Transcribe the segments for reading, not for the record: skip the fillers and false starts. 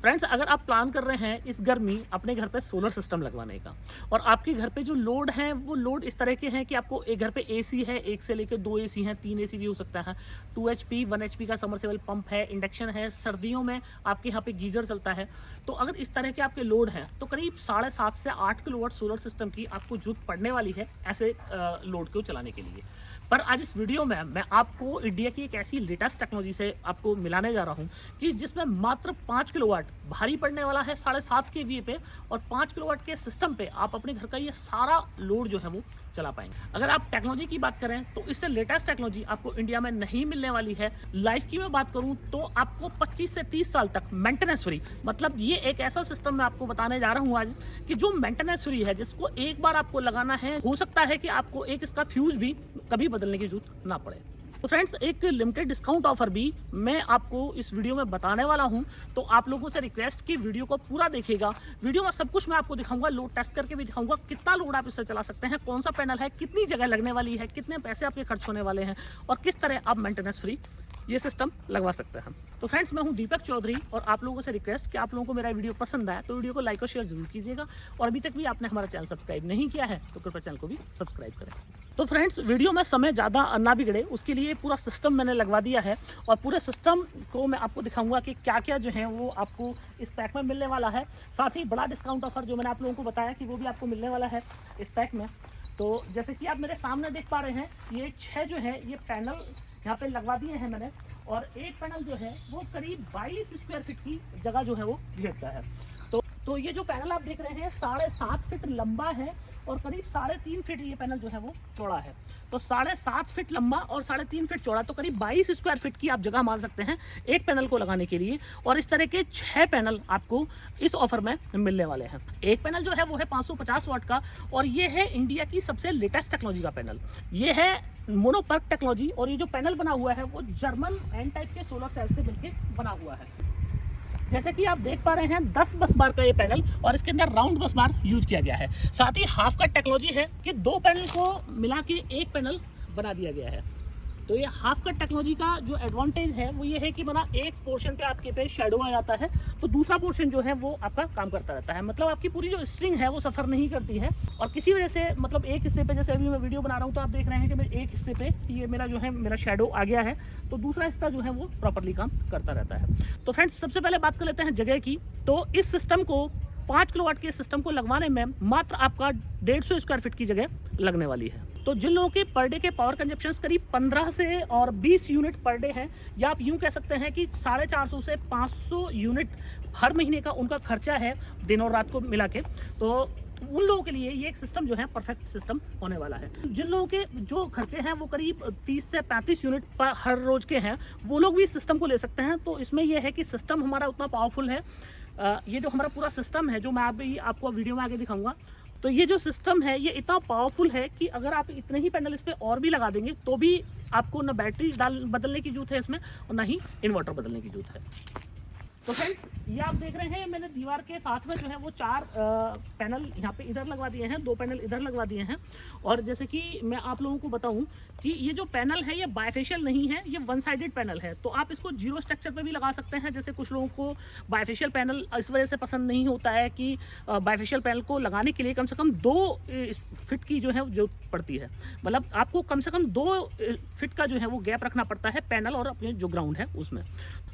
Friends, अगर आप plan कर रहे हैं इस गर्मी अपने घर पे सोलर सिस्टम लगवाने का और आपके घर पे जो लोड हैं वो लोड इस तरह के हैं कि आपको एक घर पे एसी है, एक से लेकर 2 एसी हैं, 3 एसी भी हो सकता है, 2 एचपी 1 एचपी का समरसेबल पंप है, इंडक्शन है, सर्दियों में आपके यहाँ पे गीजर चलता है। तो अगर इस तरह के आपके लोड हैं तो करीब 7.5 से 8 किलोवाट सोलर सिस्टम की आपको जरूरत पड़ने वाली है ऐसे लोड को चलाने के लिए। पर आज इस वीडियो में मैं आपको इंडिया की एक ऐसी लेटेस्ट टेक्नोलॉजी से आपको मिलाने जा रहा हूं कि जिसमें मात्र 5 किलोवाट भारी पड़ने वाला है 7.5 केवीए पे और 5 किलोवाट के सिस्टम पे आप अपने घर का ये सारा लोड जो है वो चला पाएंगे। अगर आप टेक्नोलॉजी की बात करें तो इससे लेटेस्ट टेक्नोलॉजी आपको इंडिया में नहीं मिलने वाली है। लाइफ की मैं बात करूं तो आपको 25 से 30 साल तक मेंटेनेंस फ्री, मतलब ये एक ऐसा सिस्टम मैं आपको बताने जा रहा हूं आज कि जो मेंटेनेंस फ्री है, जिसको एक बार आपको लगाना है, हो सकता है कि आपको एक इसका फ्यूज भी कभी बदलने की जरूरत ना पड़े। तो फ्रेंड्स, एक लिमिटेड डिस्काउंट ऑफर भी मैं आपको इस वीडियो में बताने वाला हूं, तो आप लोगों से रिक्वेस्ट की वीडियो को पूरा देखिएगा। वीडियो में सब कुछ मैं आपको दिखाऊंगा, लोड टेस्ट करके भी दिखाऊंगा कितना लोड आप इससे चला सकते हैं, कौन सा पैनल है, कितनी जगह लगने वाली है, कितने पैसे आपके खर्च होने वाले हैं और किस तरह आप मेंटेनेंस फ्री ये सिस्टम लगवा सकते हैं। तो फ्रेंड्स, मैं हूं दीपक चौधरी और आप लोगों से रिक्वेस्ट कि आप लोगों को मेरा वीडियो पसंद आया तो वीडियो को लाइक और शेयर जरूर कीजिएगा और अभी तक भी आपने हमारा चैनल सब्सक्राइब नहीं किया है तो कृपया चैनल को भी सब्सक्राइब करें। तो फ्रेंड्स, वीडियो में समय ज़्यादा ना बिगड़े उसके लिए पूरा सिस्टम मैंने लगवा दिया है और पूरे सिस्टम को मैं आपको दिखाऊंगा कि क्या क्या जो है वो आपको इस पैक में मिलने वाला है। साथ ही बड़ा डिस्काउंट ऑफर जो मैंने आप लोगों को बताया कि वो भी आपको मिलने वाला है इस पैक में। तो जैसे कि आप मेरे सामने देख पा रहे हैं, ये 6 जो है ये पैनल यहाँ पे लगवा दिए हैं मैंने और एक पैनल जो है वो करीब 22 स्क्वायर फीट की जगह जो है वो घेरता है। तो ये जो पैनल आप देख रहे हैं 7.5 फीट लंबा है और करीब 3.5 फीट ये पैनल जो है वो चौड़ा है। तो 7.5 फीट लंबा और 3.5 फीट चौड़ा, तो करीब 22 स्क्वायर फीट की आप जगह मान सकते हैं एक पैनल को लगाने के लिए। और इस तरह के 6 पैनल आपको इस ऑफर में मिलने वाले हैं। एक पैनल जो है वो है 550 वाट का और ये है इंडिया की सबसे लेटेस्ट टेक्नोलॉजी का पैनल। ये है मोनोपर्क टेक्नोलॉजी और ये जो पैनल बना हुआ है वो जर्मन एन टाइप के सोलर सेल से मिलकर बना हुआ है। जैसे कि आप देख पा रहे हैं 10 बस बार का ये पैनल और इसके अंदर राउंड बस बार यूज किया गया है। साथ ही हाफ कट टेक्नोलॉजी है कि 2 पैनल को मिला के एक पैनल बना दिया गया है। तो ये हाफ कट टेक्नोलॉजी का जो एडवांटेज है वो ये है कि बना एक पोर्शन पे आपके पे शेडो आ जाता है तो दूसरा पोर्शन जो है वो आपका काम करता रहता है। मतलब आपकी पूरी जो स्ट्रिंग है वो सफ़र नहीं करती है और किसी वजह से, मतलब एक हिस्से पे, जैसे अभी मैं वीडियो बना रहा हूँ तो आप देख रहे हैं कि मैं एक हिस्से पे ये मेरा जो है मेरा शेडो आ गया है तो दूसरा हिस्सा जो है वो प्रॉपरली काम करता रहता है। तो फ्रेंड्स, सबसे पहले बात कर लेते हैं जगह की। तो इस सिस्टम को 5 किलोवाट के सिस्टम को लगवाने में मात्र आपका 150 स्क्वायर फीट की जगह लगने वाली है। तो जिन लोगों के पर डे के पावर कंजप्शन करीब 15 से और 20 यूनिट पर डे है, या आप यूं कह सकते हैं कि 450 से 500 यूनिट हर महीने का उनका खर्चा है दिन और रात को मिला के, तो उन लोगों के लिए ये एक सिस्टम जो है परफेक्ट सिस्टम होने वाला है। जिन लोगों के जो खर्चे हैं वो करीब 30 से 35 यूनिट पर हर रोज के हैं, वो लोग भी इस सिस्टम को ले सकते हैं। तो इसमें यह है कि सिस्टम हमारा उतना पावरफुल है। ये जो हमारा पूरा सिस्टम है जो मैं आपको वीडियो में आगे दिखाऊंगा, तो ये जो सिस्टम है ये इतना पावरफुल है कि अगर आप इतने ही पैनल इस पे और भी लगा देंगे तो भी आपको ना बैटरी बदलने की जरूरत है इसमें और ना ही इन्वर्टर बदलने की जरूरत है। तो फ्रेंड्स, ये आप देख रहे हैं मैंने दीवार के साथ में जो है वो 4 पैनल यहाँ पे इधर लगवा दिए हैं, 2 पैनल इधर लगवा दिए हैं। और जैसे कि मैं आप लोगों को बताऊं कि ये जो पैनल है ये बायफेशियल नहीं है, ये 1 साइडेड पैनल है। तो आप इसको जीरो स्ट्रक्चर पे भी लगा सकते हैं। जैसे कुछ लोगों को बायफेशियल पैनल इस वजह से पसंद नहीं होता है कि बायफेशियल पैनल को लगाने के लिए कम से कम 2 फीट की जो है जरूरत पड़ती है। मतलब आपको कम से कम 2 फीट का जो है वो गैप रखना पड़ता है पैनल और अपने जो ग्राउंड है उसमें।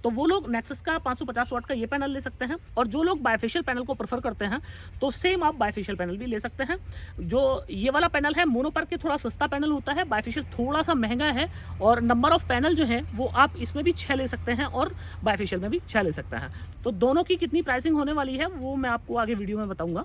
तो वो लोग नेक्सस का 550 वाट का ये पैनल ले सकते हैं। और जो लोग बायफेशियल पैनल को प्रेफर करते हैं तो सेम आप बायफेशियल पैनल भी ले सकते हैं। जो ये वाला पैनल है मोनोपर्क के थोड़ा सस्ता पैनल होता है, बायफेशियल थोड़ा सा महंगा है और नंबर ऑफ पैनल जो है वो आप इसमें भी 6 ले सकते हैं और बायफेशियल में भी 6 ले सकते हैं। तो दोनों की कितनी प्राइसिंग होने वाली है वो मैं आपको आगे वीडियो में बताऊंगा।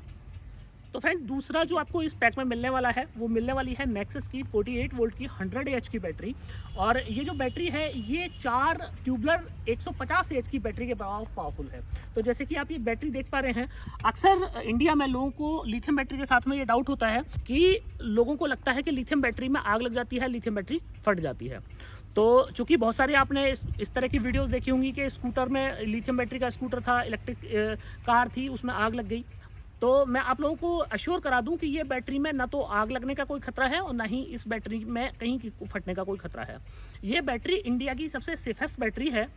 तो फ्रेंड, दूसरा जो आपको इस पैक में मिलने वाला है वो मिलने वाली है नेक्सस की 48 वोल्ट की 100 एच की बैटरी। और ये जो बैटरी है ये 4 ट्यूबलर 150 एच की बैटरी के बराबर पावरफुल है। तो जैसे कि आप ये बैटरी देख पा रहे हैं, अक्सर इंडिया में लोगों को लिथियम बैटरी के साथ में ये डाउट होता है कि लोगों को लगता है कि लिथियम बैटरी में आग लग जाती है, लिथियम बैटरी फट जाती है। तो चूंकि बहुत सारे आपने इस तरह की वीडियोस देखी होंगी कि स्कूटर में लिथियम बैटरी का स्कूटर था, इलेक्ट्रिक कार थी, उसमें आग लग गई। तो मैं आप लोगों को अश्योर करा दूं कि ये बैटरी में ना तो आग लगने का कोई खतरा है और ना ही इस बैटरी में कहीं फटने का कोई खतरा है। ये बैटरी इंडिया की सबसे सेफेस्ट बैटरी है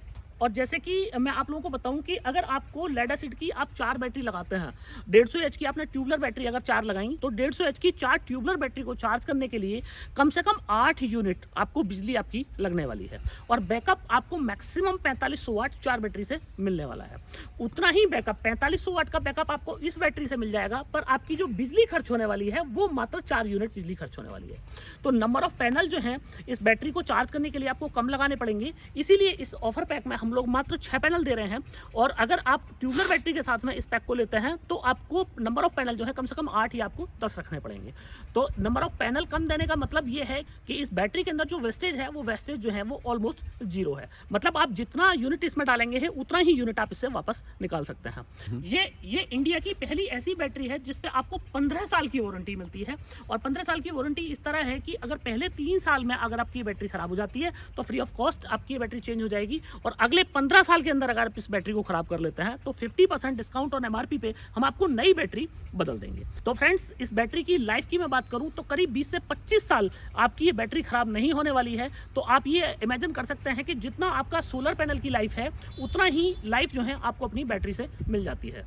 और जैसे कि मैं आप लोगों को बताऊं कि अगर आपको लेड एसिड की आप 4 बैटरी लगाते हैं, 150 एच की आपने ट्यूबलर बैटरी अगर 4 लगाई, तो 150 एच की 4 ट्यूबलर बैटरी को चार्ज करने के लिए कम से कम 8 यूनिट आपको बिजली आपकी लगने वाली है। और बैकअप आपको मैक्सिमम 4500 वाट 4 बैटरी से मिलने वाला है। उतना ही बैकअप 4500 वाट का बैकअप आपको इस बैटरी से मिल जाएगा, पर आपकी जो बिजली खर्च होने वाली है वो मात्र 4 यूनिट बिजली खर्च होने वाली है। तो नंबर ऑफ पैनल जो है इस बैटरी को चार्ज करने के लिए आपको कम लगाने पड़ेंगे, इसीलिए इस ऑफर पैक में हम लोग मात्र 6 पैनल दे रहे हैं। और अगर आप ट्यूबलर बैटरी के साथ में इस पैक को लेते हैं तो आपको नंबर ऑफ पैनल जो है कम से कम 8 या आपको 10 रखने पड़ेंगे। तो नंबर ऑफ पैनल कम देने का मतलब ये है कि इस बैटरी के अंदर जो वेस्टेज है वो वेस्टेज जो है वो ऑलमोस्ट 0 है। मतलब आप जितना यूनिट इसमें डालेंगे है उतना ही यूनिट आप इससे वापस निकाल सकते हैं। ये इंडिया की पहली ऐसी बैटरी है जिसपे आपको 15 साल की वारंटी मिलती है। और 15 साल की वारंटी इस तरह है कि अगर पहले 3 साल में अगर आपकी बैटरी खराब हो जाती है तो फ्री ऑफ कॉस्ट आपकी बैटरी चेंज हो जाएगी। और अगले 15 साल के अंदर अगर आप इस बैटरी को खराब कर लेते हैं तो 50% डिस्काउंट ऑन एमआरपी पे हम आपको नई बैटरी बदल देंगे। तो फ्रेंड्स, इस बैटरी की लाइफ की मैं बात करूं तो करीब 20 से 25 साल आपकी ये बैटरी खराब नहीं होने वाली है। तो आप ये इमेजिन कर सकते हैं कि जितना आपका सोलर पैनल की लाइफ है उतना ही लाइफ जो है आपको अपनी बैटरी से मिल जाती है।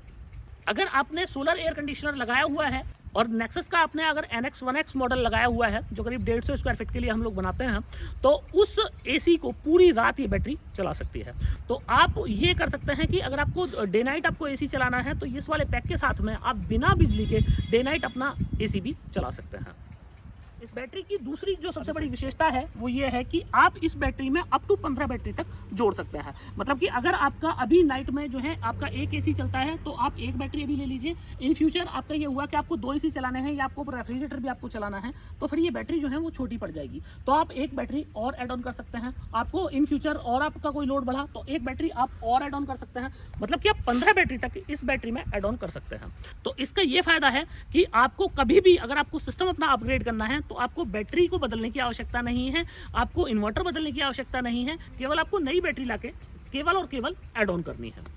अगर आपने सोलर एयर कंडीशनर लगाया हुआ है और नेक्सस का आपने अगर NX 1X मॉडल लगाया हुआ है जो करीब 150 स्क्वायर फीट के लिए हम लोग बनाते हैं, तो उस एसी को पूरी रात ये बैटरी चला सकती है। तो आप ये कर सकते हैं कि अगर आपको डे नाइट आपको एसी चलाना है तो इस वाले पैक के साथ में आप बिना बिजली के डे नाइट अपना एसी भी चला सकते हैं। इस बैटरी की दूसरी जो सबसे बड़ी विशेषता है वो ये है कि आप इस बैटरी में अप टू 15 बैटरी तक जोड़ सकते हैं। मतलब कि अगर आपका अभी नाइट में जो है आपका एक एसी चलता है तो आप एक बैटरी अभी ले लीजिए। इन फ्यूचर आपका ये हुआ कि आपको 2 एसी चलाने हैं या आपको रेफ्रिजरेटर भी आपको चलाना है, तो फिर ये बैटरी जो है वो छोटी पड़ जाएगी। तो आप एक बैटरी और एड ऑन कर सकते हैं। आपको इन फ्यूचर और आपका कोई लोड बढ़ा तो एक बैटरी आप और एड ऑन कर सकते हैं। मतलब कि आप 15 बैटरी तक इस बैटरी में एड ऑन कर सकते हैं। तो इसका ये फायदा है कि आपको कभी भी अगर आपको सिस्टम अपना अपग्रेड करना है तो आपको बैटरी को बदलने की आवश्यकता नहीं है, आपको इन्वर्टर बदलने की आवश्यकता नहीं है, केवल आपको नई बैटरी लाके केवल और केवल ऐड ऑन करनी है।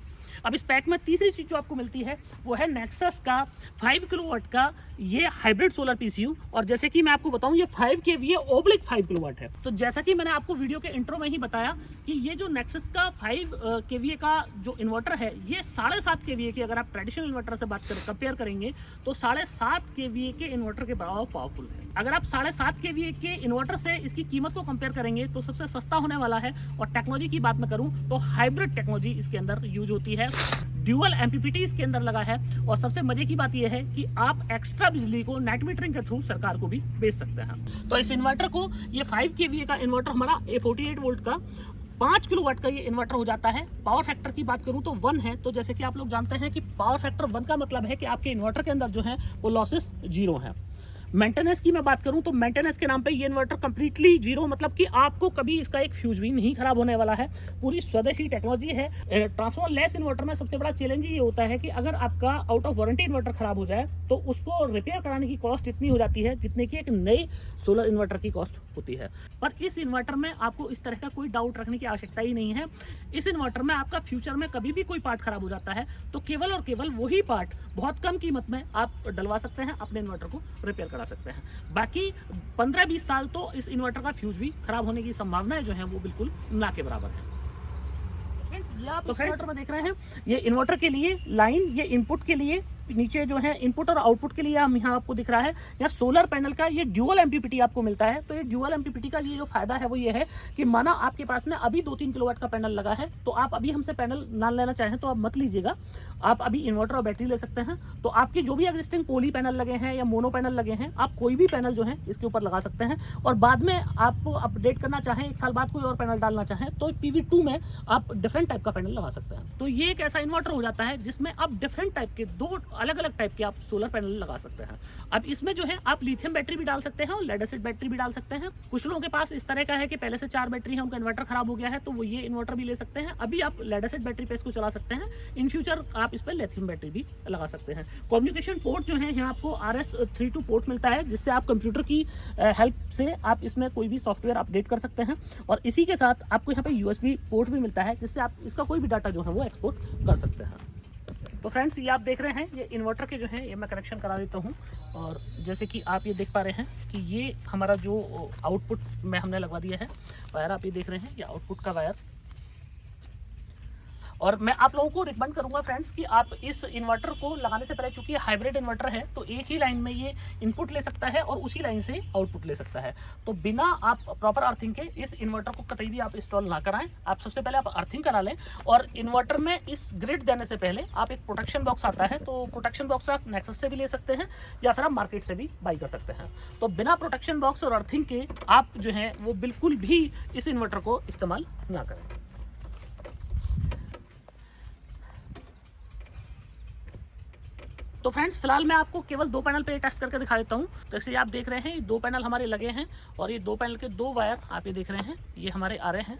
अब इस पैक में तीसरी चीज जो आपको मिलती है वो है नेक्सस का 5 किलोवाट का ये हाइब्रिड सोलर पीसीयू। और जैसे कि मैं आपको बताऊं ये 5 kVA ओब्लिक 5 किलोवाट है। तो जैसा कि मैंने आपको वीडियो के इंट्रो में ही बताया कि ये जो नेक्सस का 5 kVA का जो इन्वर्टर है ये 7.5 kVA के अगर आप ट्रेडिशनल इन्वर्टर से बात करें कंपेयर करेंगे तो 7.5 kVA के इन्वर्टर के बराबर पावरफुल है। अगर आप 7.5 kVA के इन्वर्टर से इसकी कीमत को कंपेयर करेंगे तो सबसे सस्ता होने वाला है। और टेक्नोलॉजी की बात मैं करूं तो हाइब्रिड टेक्नोलॉजी इसके अंदर यूज होती है, ड्यूअल एमपीपीटी इसके अंदर लगा है। और सबसे मजे की बात यह है कि आप एक्स्ट्रा बिजली को नेट मीटरिंग के थ्रू सरकार को भी बेच सकते हैं। तो इस इन्वर्टर को ये 5 kVA का इन्वर्टर हमारा 48 वोल्ट का 5 किलोवाट का ये इन्वर्टर हो जाता है। पावर फैक्टर की बात करूं तो 1 है। तो जैसे कि आप लोग जानते हैं कि पावर फैक्टर 1 का मतलब है कि आपके इन्वर्टर के अंदर जो है वो लॉसेस 0 है। मेंटेनेंस की मैं बात करूं तो मेंटेनेंस के नाम पे ये इन्वर्टर कंप्लीटली 0, मतलब कि आपको कभी इसका एक फ्यूज भी नहीं खराब होने वाला है। पूरी स्वदेशी टेक्नोलॉजी है। ट्रांसफॉर्मर लेस इन्वर्टर में सबसे बड़ा चैलेंज ये होता है कि अगर आपका आउट ऑफ वारंटी इन्वर्टर खराब हो जाए तो उसको रिपेयर कराने की कॉस्ट इतनी हो जाती है जितने की एक नई सोलर इन्वर्टर की कॉस्ट होती है। पर इस इन्वर्टर में आपको इस तरह का कोई डाउट रखने की आवश्यकता ही नहीं है। इस इन्वर्टर में आपका फ्यूचर में कभी भी कोई पार्ट खराब हो जाता है तो केवल और केवल वही पार्ट बहुत कम कीमत में आप डलवा सकते हैं, अपने इन्वर्टर को रिपेयर करा सकते हैं। बाकी 15-20 साल तो इस इन्वर्टर का फ्यूज भी खराब होने की संभावनाएं जो है वो बिल्कुल ना के बराबर है। ये आप इन्वर्टर में देख रहे हैं, ये इन्वर्टर के लिए लाइन, ये इनपुट के लिए नीचे जो है इनपुट और आउटपुट के लिए हम यहाँ आपको दिख रहा है। या सोलर पैनल का ये ड्यूअल एमपीपीटी आपको मिलता है। तो ये ड्यूअल एमपीपीटी का ये जो फायदा है वो ये है कि माना आपके पास में अभी 2-3 किलोवाट का पैनल लगा है तो आप अभी हमसे पैनल ना लेना चाहें तो आप मत लीजिएगा, आप अभी इन्वर्टर और बैटरी ले सकते हैं। तो आपके जो भी एग्जिस्टिंग पोली पैनल लगे हैं या मोनो पैनल लगे हैं आप कोई भी पैनल जो है इसके ऊपर लगा सकते हैं। और बाद में आप अपडेट करना चाहें, 1 साल बाद कोई और पैनल डालना चाहें तो PV2 में आप डिफरेंट टाइप का पैनल लगा सकते हैं। तो ये एक ऐसा इन्वर्टर हो जाता है जिसमें आप डिफरेंट टाइप के 2 अलग अलग टाइप के आप सोलर पैनल लगा सकते हैं। अब इसमें जो है आप लिथियम बैटरी भी डाल सकते हैं और लेड एसिड बैटरी भी डाल सकते हैं। कुछ लोगों के पास इस तरह का है कि पहले से 4 बैटरी है, उनका इन्वर्टर खराब हो गया है तो वो ये इन्वर्टर भी ले सकते हैं। अभी आप लेड एसिड बैटरी पे इसको चला सकते हैं। इन फ्यूचर आप इस पर लिथियम बैटरी भी लगा सकते हैं। कम्युनिकेशन पोर्ट जो है यहाँ आपको RS32 पोर्ट मिलता है जिससे आप कंप्यूटर की हेल्प से आप इसमें कोई भी सॉफ्टवेयर अपडेट कर सकते हैं। और इसी के साथ आपको यहाँ पे USB पोर्ट भी मिलता है जिससे आप इसका कोई भी डाटा जो है वो एक्सपोर्ट कर सकते हैं। तो फ्रेंड्स, ये आप देख रहे हैं ये इन्वर्टर के जो है ये मैं कनेक्शन करा देता हूँ। और जैसे कि आप ये देख पा रहे हैं कि ये हमारा जो आउटपुट में हमने लगवा दिया है वायर, आप ये देख रहे हैं ये आउटपुट का वायर। और मैं आप लोगों को रिकमेंड करूंगा फ्रेंड्स कि आप इस इन्वर्टर को लगाने से पहले, चूंकि हाइब्रिड इन्वर्टर है तो एक ही लाइन में ये इनपुट ले सकता है और उसी लाइन से आउटपुट ले सकता है। तो बिना आप प्रॉपर अर्थिंग के इस इन्वर्टर को कतई भी आप इंस्टॉल ना कराएं। आप सबसे पहले आप अर्थिंग करा लें, और इन्वर्टर में इस ग्रिड देने से पहले आप एक प्रोटेक्शन बॉक्स आता है, तो प्रोटेक्शन बॉक्स आप नेक्सस से भी ले सकते हैं या फिर आप मार्केट से भी बाई कर सकते हैं। तो बिना प्रोटेक्शन बॉक्स और अर्थिंग के आप जो है वो बिल्कुल भी इस इन्वर्टर को इस्तेमाल ना करें। तो फ्रेंड्स फिलहाल मैं आपको केवल 2 पैनल पे टेस्ट करके दिखा देता हूँ। तो जैसे आप देख रहे हैं ये 2 पैनल हमारे लगे हैं, और ये 2 पैनल के 2 वायर आप ये देख रहे हैं ये हमारे आ रहे हैं,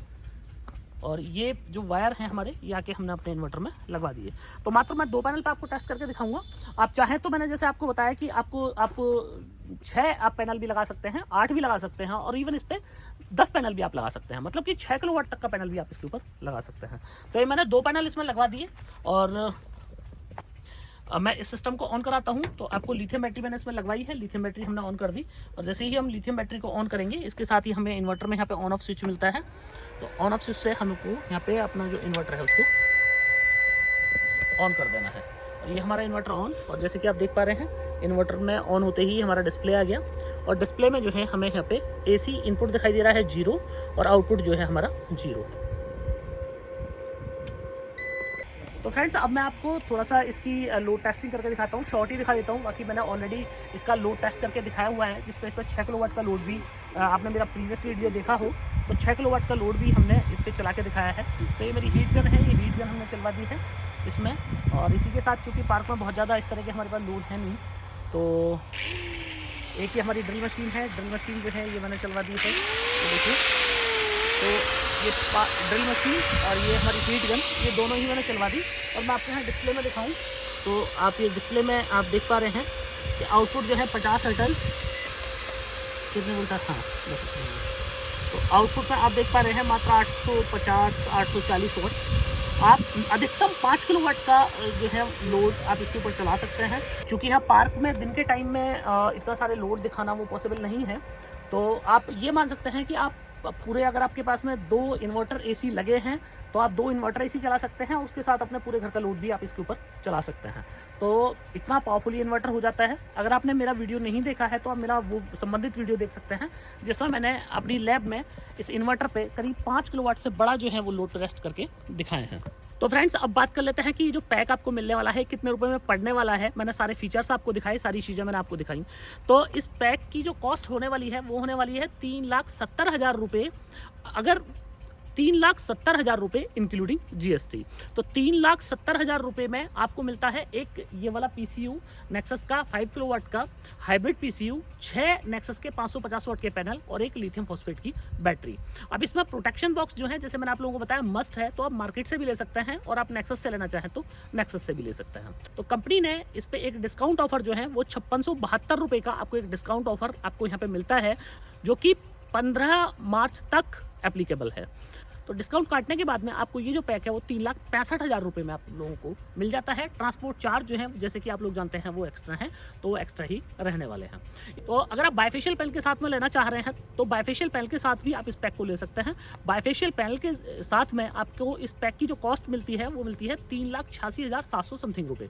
और ये जो वायर हैं हमारे ये आके हमने अपने इन्वर्टर में लगवा दिए। तो मात्र मैं 2 पैनल पे आपको टेस्ट करके दिखाऊंगा। आप चाहें तो मैंने जैसे आपको बताया कि आप 6 आप पैनल भी लगा सकते हैं, 8 भी लगा सकते हैं, और इवन इस पे 10 पैनल भी आप लगा सकते हैं, मतलब कि 6 किलोवाट तक का पैनल भी आप इसके ऊपर लगा सकते हैं। तो ये मैंने 2 पैनल इसमें लगवा दिए, और अब मैं इस सिस्टम को ऑन कराता हूं। तो आपको लिथियम बैटरी मैंने इसमें लगवाई है, लिथियम बैटरी हमने ऑन कर दी, और जैसे ही हम लिथियम बैटरी को ऑन करेंगे इसके साथ ही हमें इन्वर्टर में यहाँ पे ऑन ऑफ स्विच मिलता है। तो ऑन ऑफ स्विच से हमको यहाँ पे अपना जो इन्वर्टर है उसको ऑन कर देना है, और ये हमारा इन्वर्टर ऑन। और जैसे कि आप देख पा रहे हैं इन्वर्टर में ऑन होते ही हमारा डिस्प्ले आ गया, और डिस्प्ले में जो है हमें यहाँ पे AC इनपुट दिखाई दे रहा है 0, और आउटपुट जो है हमारा 0। तो फ्रेंड्स अब मैं आपको थोड़ा सा इसकी लोड टेस्टिंग करके दिखाता हूँ, शॉर्ट ही दिखा देता हूँ। बाकी मैंने ऑलरेडी इसका लोड टेस्ट करके दिखाया हुआ है, जिस पे इस पर 6 किलोवाट का लोड भी आपने मेरा प्रीवियस वीडियो देखा हो, तो 6 किलोवाट का लोड भी हमने इस पर चला के दिखाया है। तो ये मेरी हीट गन है, ये हीट गन हमने चलवा दी है इसमें। और इसी के साथ चूँकि पार्क में बहुत ज़्यादा इस तरह के हमारे पास लोड है नहीं, तो एक ही हमारी ड्रिल मशीन है, ड्रिल मशीन जो है ये मैंने चलवा दी है। तो देखिए, तो ये ड्रिल मशीन और ये हमारी हीट गन, ये दोनों ही मैंने चलवा दी। और मैं आपको यहाँ डिस्प्ले में दिखाऊं, तो आप ये डिस्प्ले में आप देख पा रहे हैं कि आउटपुट जो है 50 हर्ट्ज कितने वोल्ट था, तो आउटपुट में आप देख पा रहे हैं मात्र 850 840 वाट। आप अधिकतम 5 किलोवाट का जो है लोड आप इसके ऊपर चला सकते हैं। क्योंकि यहाँ पार्क में दिन के टाइम में इतना सारे लोड दिखाना वो पॉसिबल नहीं है, तो आप ये मान सकते हैं कि आप पूरे, अगर आपके पास में 2 इन्वर्टर AC लगे हैं तो आप 2 इन्वर्टर AC चला सकते हैं, उसके साथ अपने पूरे घर का लोड भी आप इसके ऊपर चला सकते हैं। तो इतना पावरफुल इन्वर्टर हो जाता है। अगर आपने मेरा वीडियो नहीं देखा है तो आप मेरा वो संबंधित वीडियो देख सकते हैं, जिसमें मैंने अपनी लैब में इस इन्वर्टर पे करीब 5 किलोवाट से बड़ा जो है वो लोड टेस्ट करके दिखाए हैं। तो फ्रेंड्स अब बात कर लेते हैं कि जो पैक आपको मिलने वाला है कितने रुपए में पड़ने वाला है। मैंने सारे फीचर्स आपको दिखाए, सारी चीज़ें मैंने आपको दिखाई। तो इस पैक की जो कॉस्ट होने वाली है वो होने वाली है 3,70,000 रुपये, अगर 3,70,000 रुपये इंक्लूडिंग GST। तो 3,70,000 रुपये में आपको मिलता है एक ये वाला PCU नेक्सस का 5 किलोवाट का हाइब्रिड PCU, 6 नेक्सस के 550 वाट के पैनल और एक लिथियम फॉस्फेट की बैटरी। अब इसमें प्रोटेक्शन बॉक्स जो है, जैसे मैंने आप लोगों को बताया, मस्ट है। तो आप मार्केट से भी ले सकते हैं, और आप नेक्सस से लेना चाहें तो नेक्सस से भी ले सकते हैं। तो कंपनी ने इस पर एक डिस्काउंट ऑफर जो है वो 5672 रुपये का आपको एक डिस्काउंट ऑफर आपको यहाँ पे मिलता है, जो कि 15 मार्च तक एप्लीकेबल है। तो डिस्काउंट काटने के बाद में आपको ये जो पैक है वो 3,65,000 रुपये में आप लोगों को मिल जाता है। ट्रांसपोर्ट चार्ज जो है, जैसे कि आप लोग जानते हैं, वो एक्स्ट्रा है, तो वो एक्स्ट्रा ही रहने वाले हैं। तो अगर आप बायफेशियल पैनल के साथ में लेना चाह रहे हैं तो बायफेशियल पैनल के साथ भी आप इस पैक को ले सकते हैं। बायफेशियल पैनल के साथ में आपको इस पैक की जो कॉस्ट मिलती है वो मिलती है 3,86,700 समथिंग रुपये।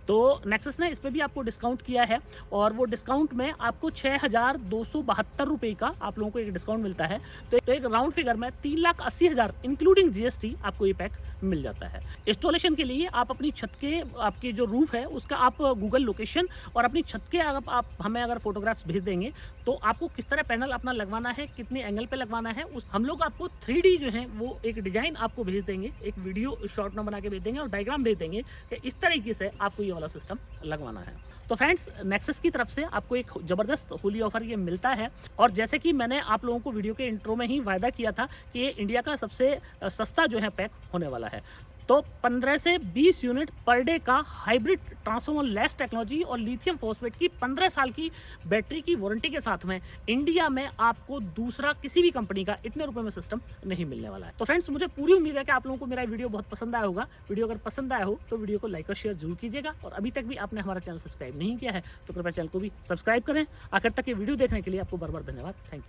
तो नेक्सस ने इस पर भी आपको डिस्काउंट किया है, और वो डिस्काउंट में आपको 6,272 रुपये का आप लोगों को एक डिस्काउंट मिलता है। तो एक राउंड फिगर में 3,80,000 इंक्लूडिंग GST आपको ये पैक मिल जाता है। इंस्टॉलेशन के लिए आप अपनी छत के, आपकी जो रूफ है उसका आप गूगल लोकेशन और अपनी छत के आप हमें अगर फोटोग्राफ्स भेज देंगे तो आपको किस तरह पैनल अपना लगवाना है, कितने एंगल पे लगवाना है, उस हम लोग आपको 3D जो है वो एक डिजाइन आपको भेज देंगे, एक वीडियो शॉर्ट में बना के भेज देंगे और डायग्राम भेज देंगे कि इस तरीके से आपको ये वाला सिस्टम लगवाना है। तो फ्रेंड्स नेक्सस की तरफ से आपको एक जबरदस्त होली ऑफर ये मिलता है, और जैसे कि मैंने आप लोगों को वीडियो के इंट्रो में ही वायदा किया था कि ये इंडिया का सबसे सस्ता जो है पैक होने वाला है। तो 15 से 20 यूनिट पर डे का हाइब्रिड ट्रांसफॉर्मर लेस टेक्नोलॉजी और लिथियम फॉस्फेट की 15 साल की बैटरी की वारंटी के साथ में इंडिया में आपको दूसरा किसी भी कंपनी का इतने रुपए में सिस्टम नहीं मिलने वाला है। तो फ्रेंड्स मुझे पूरी उम्मीद है कि आप लोगों को मेरा वीडियो बहुत पसंद आया होगा। वीडियो अगर पसंद आया हो तो वीडियो को लाइक और शेयर जरूर कीजिएगा, और अभी तक भी आपने हमारा चैनल सब्सक्राइब नहीं किया है तो कृपया चैनल को भी सब्सक्राइब करें। आखिर तक ये वीडियो देखने के लिए आपको बार बार धन्यवाद। Thank you.